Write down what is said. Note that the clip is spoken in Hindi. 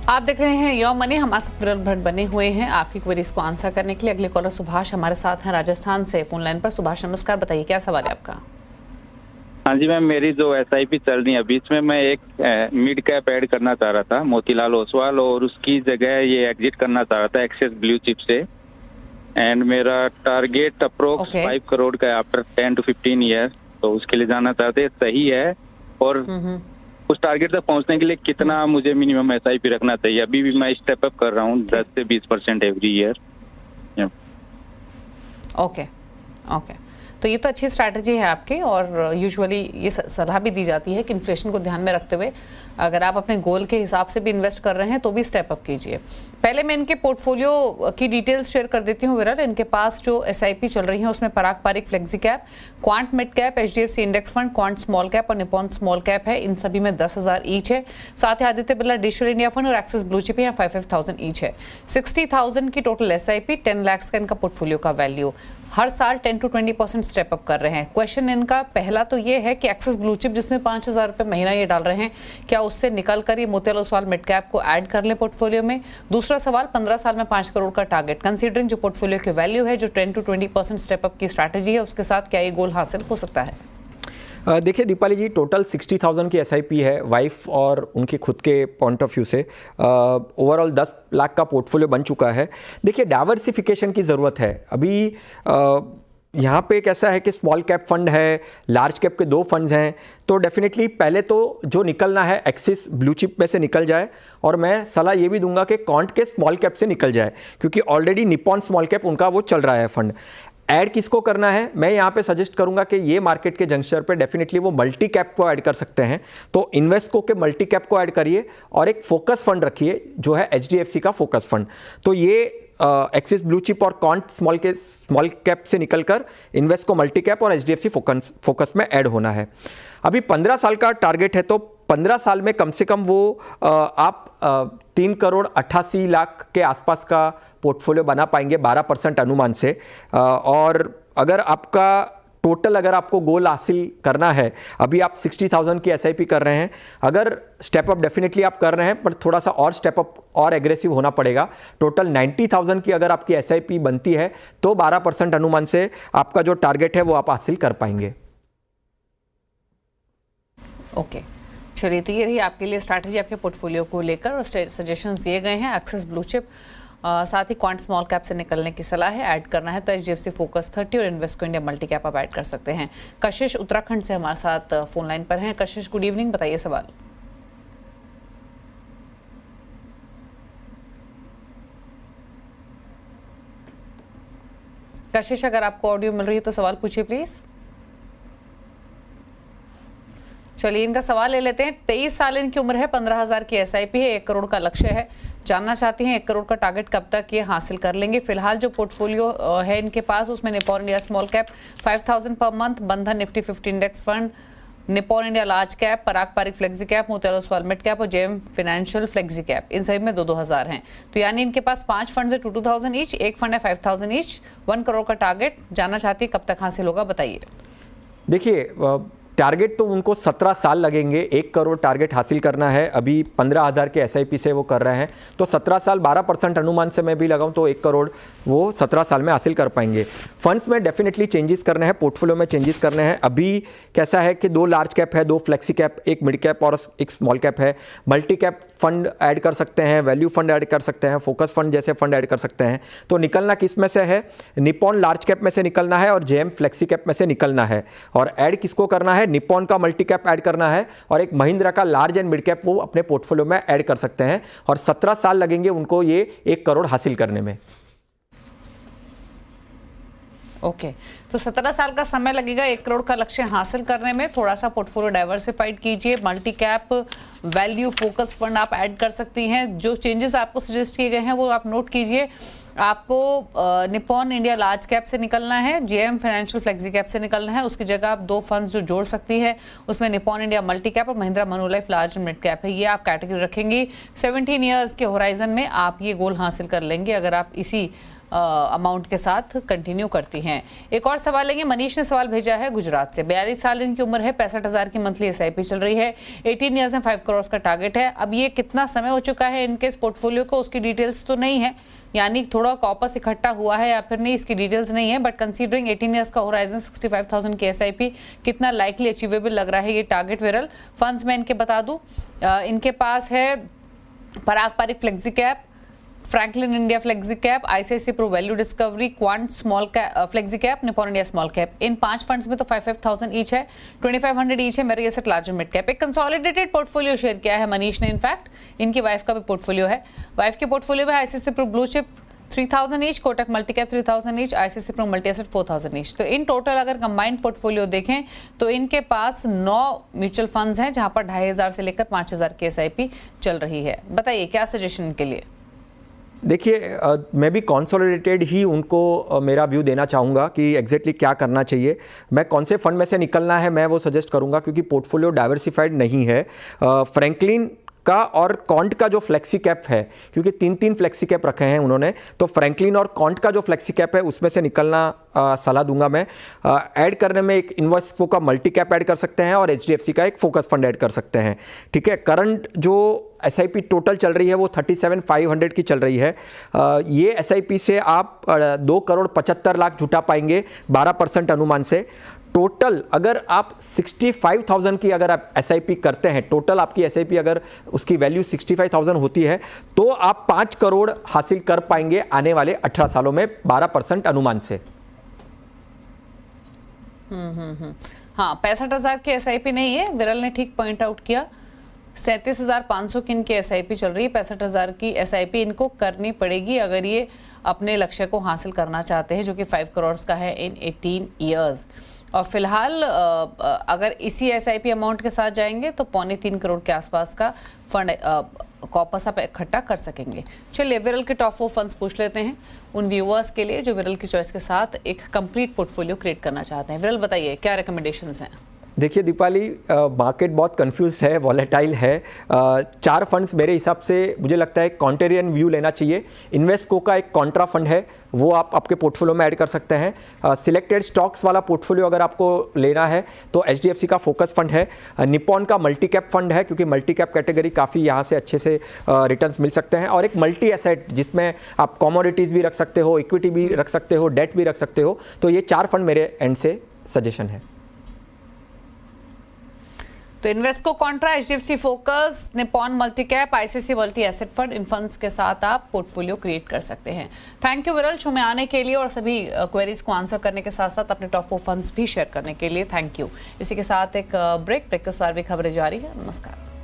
आप देख रहे हैं योर मनी। हमारे साथ विरल भट्ट बने हुए हैं आपकी क्वेरीज को आंसर करने के लिए। अगले कॉलर सुभाष हमारे साथ हैं राजस्थान से फोन लाइन पर। सुभाष नमस्कार, बताइए क्या सवाल है आपका। हाँ जी मैम, मेरी जो एसआईपी चल रही है बीच में मैं एक मिड कैप ऐड करना चाह रहा था मोतीलाल ओसवाल, और उसकी जगह ये एग्जिट करना चाह रहा था एक्सेस ब्लू चिप से। एंड मेरा टारगेट अप्रोक्स 5 करोड़ का है आफ्टर 10 to 15 ईयर, तो उसके लिए जाना चाहते हैं। सही है? और उस टारगेट तक पहुंचने के लिए कितना मुझे मिनिमम एसआईपी रखना चाहिए? अभी भी मैं स्टेप अप कर रहा हूँ 10 से 20% एवरी ईयर। ओके, तो ये तो अच्छी स्ट्रैटेजी है आपकी, और यूजुअली ये सलाह भी दी जाती है कि इन्फ्लेशन को ध्यान में रखते हुए अगर आप अपने गोल के हिसाब से भी इन्वेस्ट कर रहे हैं तो भी स्टेप अप कीजिए। पहले मैं इनके पोर्टफोलियो की डिटेल्स शेयर कर देती हूँ विरल। इनके पास जो एसआईपी चल रही है उसमें Parag Parikh flexi cap, quant mid cap, HDFC index fund, quant small cap और निपॉन स्मॉल कैप है। इन सभी में 10,000 ईच है। साथ ही Aditya Birla digital India fund और एक्सिस ब्लू चिप 5,000 ईच है। 60,000 की टोटल एसआईपी, 10 लाख का इनका पोर्टफोलियो का वैल्यू। हर साल 10 to 20% स्टेप अप कर रहे हैं। क्वेश्चन इनका पहला तो ये है कि एक्सिस ब्लू चिप जिसमें 5,000 रुपये महीना ये डाल रहे हैं, क्या उससे निकल कर ये मोतीलाल ओसवाल मिड कैप को ऐड कर लें पोर्टफोलियो में? दूसरा सवाल, 15 साल में 5 करोड़ का टारगेट कंसीडरिंग जो पोर्टफोलियो की वैल्यू है, जो 10 to 20% स्टेप अप की स्ट्रैटेजी है, उसके साथ क्या ये गोल हासिल हो सकता है? देखिए दीपाली जी, टोटल 60,000 की एसआईपी है वाइफ और उनके खुद के पॉइंट ऑफ व्यू से। ओवरऑल 10 लाख का पोर्टफोलियो बन चुका है। देखिए डाइवर्सिफिकेशन की ज़रूरत है। अभी यहाँ पे कैसा है कि स्मॉल कैप फंड है, लार्ज कैप के 2 फंड्स हैं, तो डेफिनेटली पहले तो जो निकलना है एक्सिस ब्लू चिप में से निकल जाए, और मैं सलाह ये भी दूंगा कि क्वांट के स्मॉल कैप से निकल जाए, क्योंकि ऑलरेडी निपॉन स्मॉल कैप उनका वो चल रहा है फंड। ऐड किसको करना है? मैं यहाँ पे सजेस्ट करूंगा कि ये मार्केट के जंक्शन पे डेफिनेटली वो मल्टी कैप को ऐड कर सकते हैं, तो इन्वेस्टको के मल्टी कैप को ऐड करिए और एक फोकस फंड रखिए जो है एचडीएफसी का फोकस फंड। तो ये एक्सिस ब्लू चिप और क्वांट स्मॉल कैप से निकलकर इन्वेस्ट को मल्टी कैप और एचडीएफसी फोकस में ऐड होना है। अभी 15 साल का टारगेट है, तो 15 साल में कम से कम वो आप 3 करोड़ 88 लाख के आसपास का पोर्टफोलियो बना पाएंगे 12% अनुमान से। और अगर आपका टोटल अगर आपको गोल हासिल करना है, अभी आप 60,000 की एसआईपी कर रहे हैं, अगर स्टेप अप डेफिनेटली आप कर रहे हैं, पर थोड़ा सा और स्टेप अप और एग्रेसिव होना पड़ेगा। टोटल 90,000 की अगर आपकी एसआईपी बनती है तो 12% अनुमान से आपका जो टारगेट है वो आप हासिल कर पाएंगे। ओके, चलिए, तो ये रही आपके लिए स्ट्रैटेजी आपके पोर्टफोलियो को लेकर, और सजेशंस दिए गए हैं। एक्सिस ब्लू चिप, साथ ही क्वांट स्मॉल कैप से निकलने की सलाह है। ऐड करना है तो एचडीएफसी फोकस 30 और इन्वेस्टको इंडिया मल्टी कैप आप ऐड कर सकते हैं। कशिश उत्तराखंड से हमारे साथ फोन लाइन पर हैं। कशिश, गुड इवनिंग, बताइए सवाल। कशिश, अगर आपको ऑडियो मिल रही है तो सवाल पूछिए प्लीज। चलिए, इनका सवाल ले लेते हैं। 23 साल इनकी उम्र है, 15,000 की एसआईपी है, 1 करोड़ का लक्ष्य है। जानना चाहती हैं 1 करोड़ का टारगेट कब तक ये हासिल कर लेंगे। फिलहाल जो पोर्टफोलियो है इनके पास उसमें Nippon India small cap 5,000 per month, Bandhan Nifty 50 index fund, Nippon India large cap, Parag Parikh flexi cap, Motilal Oswal mid cap और जेएम फाइनेंशियल फ्लेक्सी कैप, इन सभी में 2,000 हैं। तो यानी इनके पास 5 फंड है 2,000 ईच, एक फंड है 5,000 ईच। 1 करोड़ का टारगेट जानना चाहती है कब तक हासिल होगा, बताइए। देखिए टारगेट तो उनको 17 साल लगेंगे। 1 करोड़ टारगेट हासिल करना है। अभी 15,000 के एसआईपी से वो कर रहे हैं, तो 17 साल 12% अनुमान से मैं भी लगाऊं तो 1 करोड़ वो 17 साल में हासिल कर पाएंगे। फंड्स में डेफिनेटली चेंजेस करने हैं, पोर्टफोलियो में चेंजेस करने हैं। अभी कैसा है कि 2 लार्ज कैप है, 2 फ्लेक्सी कैप, 1 मिड कैप और 1 स्मॉल कैप है। मल्टी कैप फंड ऐड कर सकते हैं, वैल्यू फंड ऐड कर सकते हैं, फोकस फंड जैसे फंड ऐड कर सकते हैं। तो निकलना किस में से है? निपॉन लार्ज कैप में से निकलना है और जेएम फ्लेक्सी कैप में से निकलना है। और ऐड किसको करना है? निपॉन का मल्टी कैप ऐड करना है और एक महिंद्रा का लार्ज एंड मिड कैप वो अपने पोर्टफोलियो में ऐड कर सकते हैं। और 17 साल लगेंगे उनको ये 1 करोड़ हासिल करने में। ओके, तो 17 साल का समय लगेगा 1 करोड़ का लक्ष्य हासिल करने में। थोड़ा सा पोर्टफोलियो डाइवर्सिफाइड कीजिए, multi cap, value, focus fund आप ऐड कर सकती हैं। जो चेंजेस आपको सजेस्ट किए गए हैं वो आप नोट कीजिए। आपको निपॉन इंडिया लार्ज कैप से निकलना है, जेएम फाइनेंशियल फ्लेक्सी कैप से निकलना है। उसकी जगह आप 2 फंड्स जो जोड़ सकती है उसमें निपॉन इंडिया मल्टी कैप और महिंद्रा मनोलाइफ लार्ज मिड कैप है, ये आप कैटेगरी रखेंगी। 17 ईयर्स के होराइजन में आप ये गोल हासिल कर लेंगे अगर आप इसी अमाउंट के साथ कंटिन्यू करती हैं। एक और सवाल लेंगे, मनीष ने सवाल भेजा है गुजरात से। 42 साल इनकी उम्र है, 65,000 की मंथली SIP चल रही है, 18 ईयर्स में 5 करोड़ का टारगेट है। अब ये कितना समय हो चुका है इनके इस पोर्टफोलियो को, उसकी डिटेल्स तो नहीं है, यानी थोड़ा कॉपस इकट्ठा हुआ है या फिर नहीं, इसकी डिटेल्स नहीं है। बट कंसीडरिंग 18 ईयर्स का होराइजन, 65,000 की SIP, कितना लाइकली अचीवेबल लग रहा है ये टारगेट विरल? फंड्स में इनके बता दूं, इनके पास है Parag Parikh flexi cap, Franklin India flexi cap, ICICI pro value discovery, quant small cap flexi cap, Nippon India small cap. इन 5 फंड्स में तो 5,000 ईच है, 2,500 ईच है मेरी एसेट लार्ज मिड कैप। एक कंसोलिडेटेड पोर्टफोलियो शेयर किया है मनीष ने। इनफैक्ट इनकी वाइफ का भी पोर्टफोलियो है, वाइफ के पोर्टफोलियो में ICICI pro blue chip 3,000 each, Kotak multi cap 3,000 each, ICICI pro multi asset 4,000 each. तो इन टोटल अगर कंबाइंड पोर्टफोलियो देखें तो इनके पास 9 म्यूचुअल फंड्स हैं जहां पर 2,500 से लेकर 5,000 की SIP चल रही है। बताइए क्या सजेशन इनके लिए? देखिए मैं भी कंसोलिडेटेड ही उनको मेरा व्यू देना चाहूँगा कि एग्जैक्टली क्या करना चाहिए। मैं कौन से फंड में से निकलना है मैं वो सजेस्ट करूँगा, क्योंकि पोर्टफोलियो डाइवर्सिफाइड नहीं है। फ्रैंकलिन का और कॉन्ट का जो फ्लेक्सी कैप है, क्योंकि 3 फ्लेक्सी कैप रखे हैं उन्होंने, तो फ्रैंकलिन और कॉन्ट का जो फ्लेक्सी कैप है उसमें से निकलना सलाह दूंगा मैं। ऐड करने में एक इन्वेस्को का मल्टी कैप ऐड कर सकते हैं और HDFC का एक फोकस फंड ऐड कर सकते हैं। ठीक है, करंट जो SIP टोटल चल रही है वो 37,500 की चल रही है। ये SIP से आप 2 करोड़ 75 लाख जुटा पाएंगे 12% अनुमान से। टोटल अगर आप 65,000 की अगर आप SIP करते हैं, टोटल आपकी SIP अगर उसकी वैल्यू 65,000 होती है तो आप 5 करोड़ हासिल कर पाएंगे आने वाले 18 सालों में 12% अनुमान से। हाँ, 65,000 की SIP नहीं है, विरल ने ठीक पॉइंट आउट किया। 37,500 की इनकी SIP चल रही है। 65,000 की SIP इनको करनी पड़ेगी अगर ये अपने लक्ष्य को हासिल करना चाहते हैं, जो कि 5 करोड़ का है इन 18 ईयर्स। और फिलहाल अगर इसी SIP अमाउंट के साथ जाएंगे तो 3.25 करोड़ के आसपास का फंड कॉपस आप इकट्ठा कर सकेंगे। चलिए विरल के टॉप 4 फंड्स पूछ लेते हैं उन व्यूअर्स के लिए जो विरल की चॉइस के साथ एक कंप्लीट पोर्टफोलियो क्रिएट करना चाहते हैं। विरल बताइए क्या रिकमेंडेशंस हैं? देखिए दीपाली, मार्केट बहुत कंफ्यूज है, वॉलेटाइल है। 4 फंड्स मेरे हिसाब से मुझे लगता है कॉन्ट्रेरियन व्यू लेना चाहिए। इन्वेस्को का एक कॉन्ट्रा फंड है, वो आप आपके पोर्टफोलियो में ऐड कर सकते हैं। सिलेक्टेड स्टॉक्स वाला पोर्टफोलियो अगर आपको लेना है तो HDFC का फोकस फंड है। निपॉन का मल्टी कैप फंड है, क्योंकि मल्टी कैप कैटेगरी काफ़ी यहाँ से अच्छे से रिटर्न्स मिल सकते हैं। और एक मल्टी एसेट जिसमें आप कमोडिटीज़ भी रख सकते हो, इक्विटी भी रख सकते हो, डेट भी रख सकते हो। तो ये 4 फंड मेरे एंड से सजेशन है। तो Invesco contra, HDFC focus, Nippon multi cap, ICICI multi asset fund, इन फंड्स के साथ आप पोर्टफोलियो क्रिएट कर सकते हैं। थैंक यू विरल शो में आने के लिए और सभी क्वेरीज को आंसर करने के साथ साथ अपने टॉप 4 फंड्स भी शेयर करने के लिए थैंक यू। इसी के साथ एक ब्रेक के साथ भी खबरें जारी है। नमस्कार।